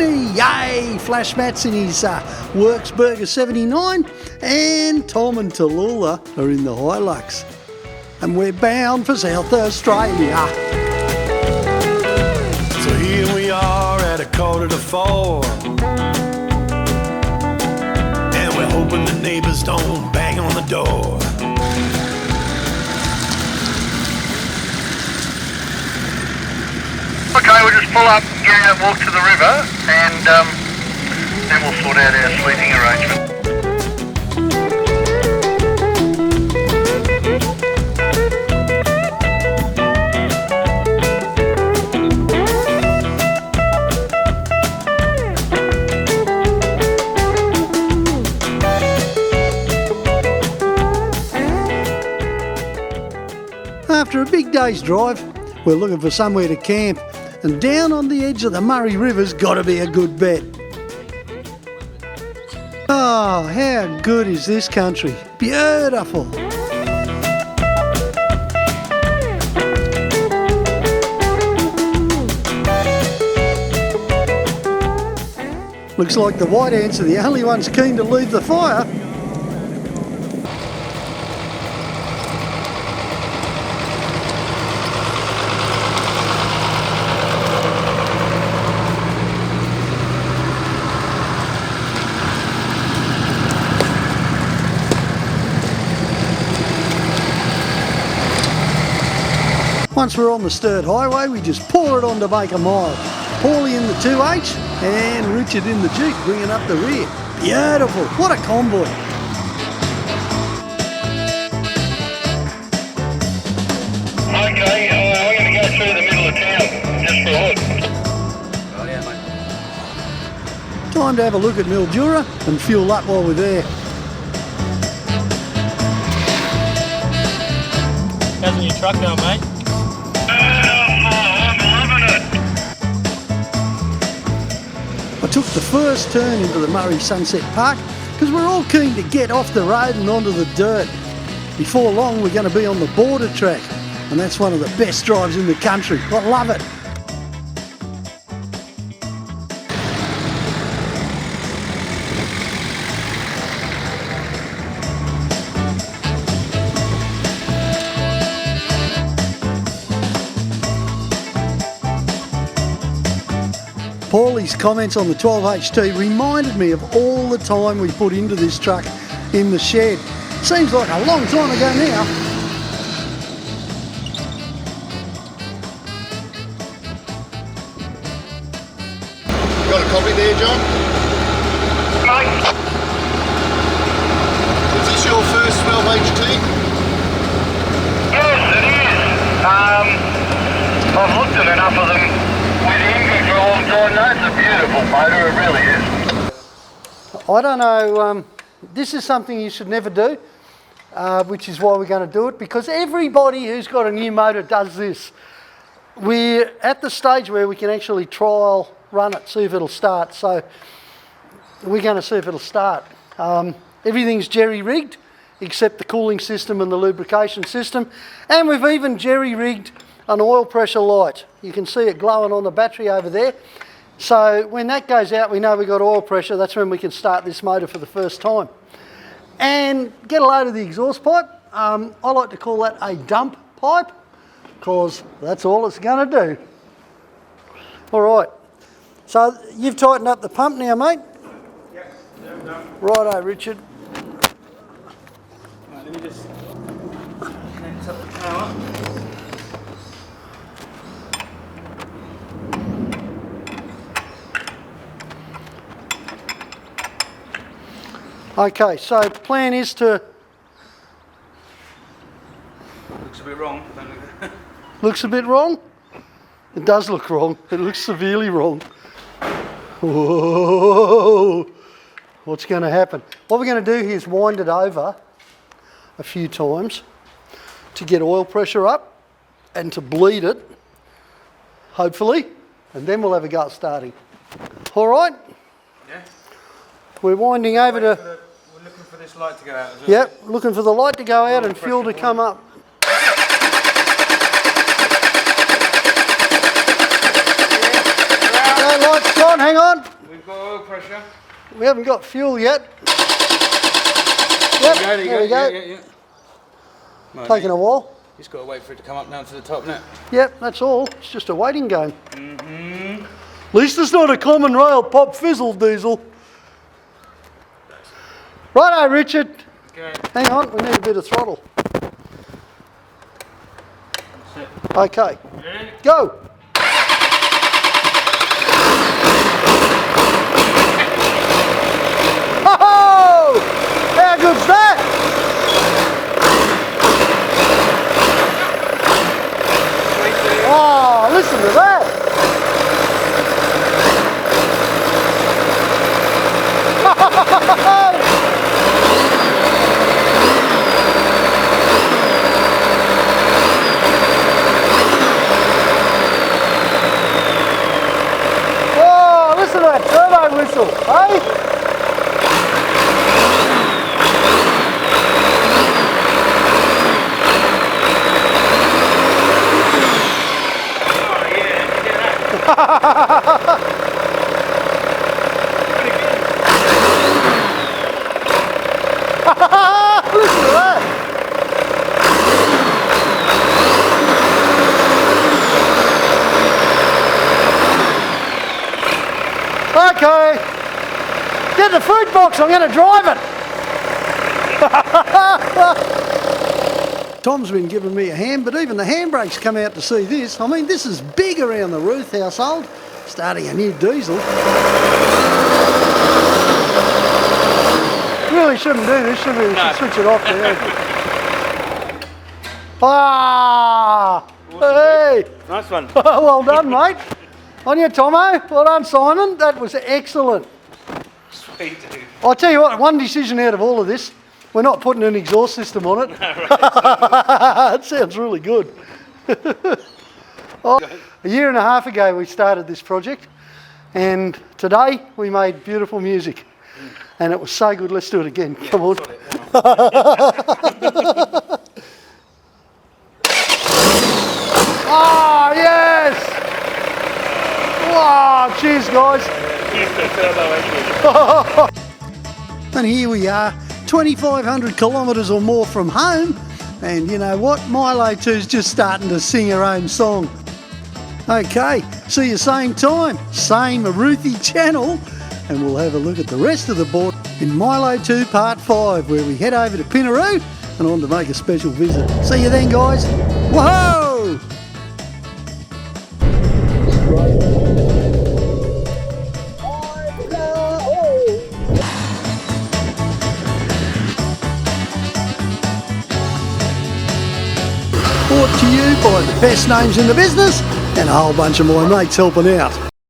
Roothy, yay! Flash Matt's in his Works Burger 79, and Tom and Tallulah are in the Hilux. And we're bound for South Australia. So here we are at 3:45, and we're hoping the neighbors don't bang on the door. Okay, we'll just pull up, get out, walk to the river, and then we'll sort out our sleeping arrangement. After a big day's drive, we're looking for somewhere to camp, and down on the edge of the Murray River's got to be a good bet. Oh, how good is this country? Beautiful. Looks like the white ants are the only ones keen to leave the fire. Once we're on the Sturt Highway, we just pour it on to Baker Mile. Paulie in the 2H and Richard in the Jeep bringing up the rear. Beautiful, what a convoy. Okay, we're going to go through the middle of town, just for a look. Oh yeah, mate. Time to have a look at Mildura and fuel up while we're there. How's the new truck going, mate? I'm loving it. I took the first turn into the Murray Sunset Park because we're all keen to get off the road and onto the dirt. Before long we're going to be on the border track, and that's one of the best drives in the country. I love it. Paulie's comments on the 12HT reminded me of all the time we put into this truck in the shed. Seems like a long time ago now. Got a copy there, John? Mate, Is this your first 12HT? yes, it is. I've looked at enough of them with English for a long time. No, it's a beautiful motor, it really is. I don't know, this is something you should never do, which is why we're going to do it, because everybody who's got a new motor does this. We're at the stage where we can actually trial run it, see if it'll start. So we're going to see if it'll start. Everything's jerry-rigged except the cooling system and the lubrication system, and we've even jerry-rigged an oil pressure light. You can see it glowing on the battery over there. So when that goes out, we know we've got oil pressure. That's when we can start this motor for the first time. And get a load of the exhaust pipe. I like to call that a dump pipe, because that's all it's going to do. All right. So you've tightened up the pump now, mate? Yep, done. Righto, Richard. Right, let me just connect up the power. Okay, so plan is to... Looks a bit wrong, don't it? Looks a bit wrong? It does look wrong. It looks severely wrong. Whoa! What's going to happen? What we're going to do here is wind it over a few times to get oil pressure up and to bleed it, hopefully, and then we'll have a go at starting. All right? Yeah. We're winding over to... We're looking for this light to go out as well. Yep, looking for the light to go out and fuel to come up. That light's gone. hang on. We've got oil pressure. We haven't got fuel yet. Yep, There there we go. Yeah. Right, Taking a while. Just got to wait for it to come up now to the top now. Yep, that's all. It's just a waiting game. At least it's not a common rail pop fizzle diesel. Righto, Richard. Okay. Hang on, we need a bit of throttle. Okay, Ready? go. Oh, how good's that? Oh, listen to that. Oh, listen to that turbo whistle, eh? Listen to that. Okay, get the fruit box, I'm going to drive it. Tom's been giving me a hand, but even the handbrakes come out to see this. I mean, this is big around the Rooth household, starting a new diesel. Really shouldn't do this, should we? We should switch it off there. Ah! Hey! Nice one. Well done, mate. On you, Tomo. Well done, Simon. That was excellent. Sweet, dude. I'll tell you what, one decision out of all of this, we're not putting an exhaust system on it. That sounds really good. Oh, a year and a half ago we started this project, and today we made beautiful music. And it was so good, let's do it again. Yeah, come on. Oh, yes! Wow, cheers, guys. And here we are, 2,500 kilometres or more from home. And you know what? Milo 2's just starting to sing her own song. Okay, see you same time, same Roothy channel. And we'll have a look at the rest of the board in Milo 2 Part 5, where we head over to Pinaroo and on to make a special visit. See you then, guys. Whoa! Brought to you by the best names in the business and a whole bunch of my mates helping out.